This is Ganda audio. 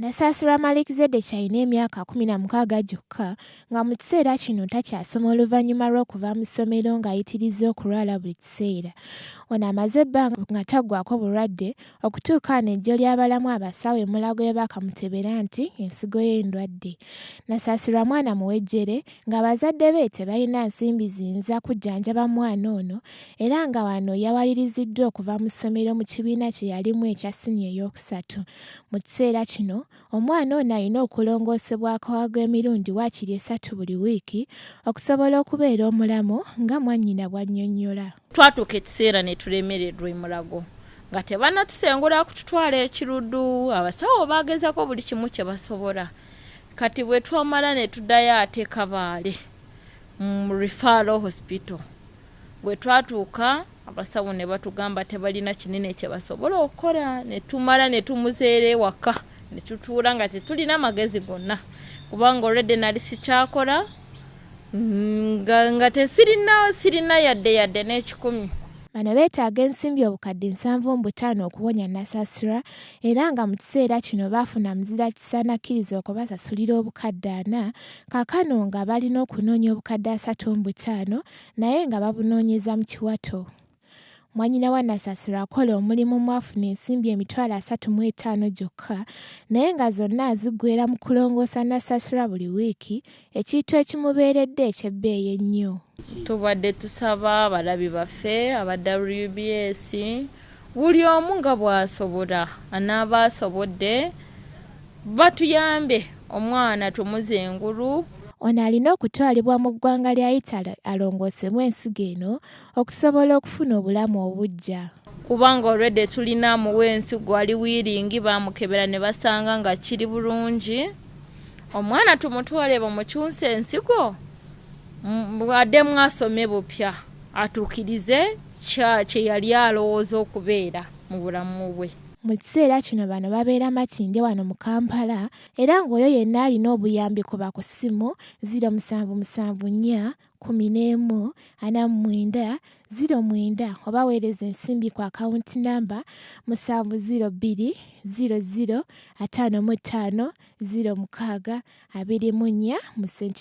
Nasasula Melchizedek alina emyaka 16 gyokka nga mu kiseera kino takyasoma oluvannyuma lw'okuva mu ssomero ng'ayitirizza okulwala buli kiseera. Ono amaze ebbanga nga taggwaako bulwadde okutuuka n'ejjo ly'abalamu abasawo e Mulago bwe bakamutebera nti ensigo ye ndwadde. Nasasula mwana muwejjere ng'abazadde be tebalina nsimbi ziyinza kujjanjaba mwana ono era nga wano yawaliriziddwa okuva mu ssomero mu kibiina kye yalimu ekya siniya ey'okusatu. Mu kiseera kino omwana ono alina okulongoosebwa akawagwa emirundi waakiri 3 buli wiiki okusobola okubeera omulamu nga mwannyina bw'annyonnyola. Twatuuka ekiseera ne tulemereddwa e Mulago nga tebannatusengula kututwala ekiruddu, abasawo baagezako buli kimu kye basobola. Kati bwe twamala ne tuddayo ate Kabaale mu Referral Hospital. Bwe twatuuka abasawo ne batugamba tebalina kinene kye basobola okukola, ne tumala ne tumuzeera ewaka ne tutuula nga tetulina magezi gonna kubanga already nali sikyakola nga sirina yadde n'ekikumi. Bano beetaaga ensimbi obukadde 75 okuwonya Nasasula era nga mu kiseera kino baafuna muzira kisaanakkiriza okubasasulira obukadde 4 kaakano nga balina okunoonya obukadde 35 naye nga babunoonyeza mu kiwato. Mwannyina wa Nasasula akola omulimu mwafuna ensimbi emitwalo 35 gyokka naye nga zonna ziggweera mu kulongoosa Nasasula buli wiiki, ekintu ekimubeeredde eky'ebbeeyi ennyo. Tubadde tusaba abalabi baffe aba WBS buli omu nga bw'asobola anaaba asobodde batuyambe omwana tumuze engulu. Ono alina okutwalibwa mu ggwanga lya Italy alongoosebwa ensigo eno okusobola okufuna obulamu obuggya. Kubanga already tulina muwe ensigo ali wiiringi baamukebera ne basanga nga kiri bulungi. Omwana tumutwale bamukyunse ensigo adde mwasome bupya atuukirize kye yali alowooza okubeera mu bulamu bwe. Mu kiseera kino bano babeera Makindye wano mu Kampala era ng'oyo yenna alina obuyambi kuba ku ssimu 0774 11 49 09 oba weereza ensimbi ku akawunti namba 702 00 55 06 24 mu senti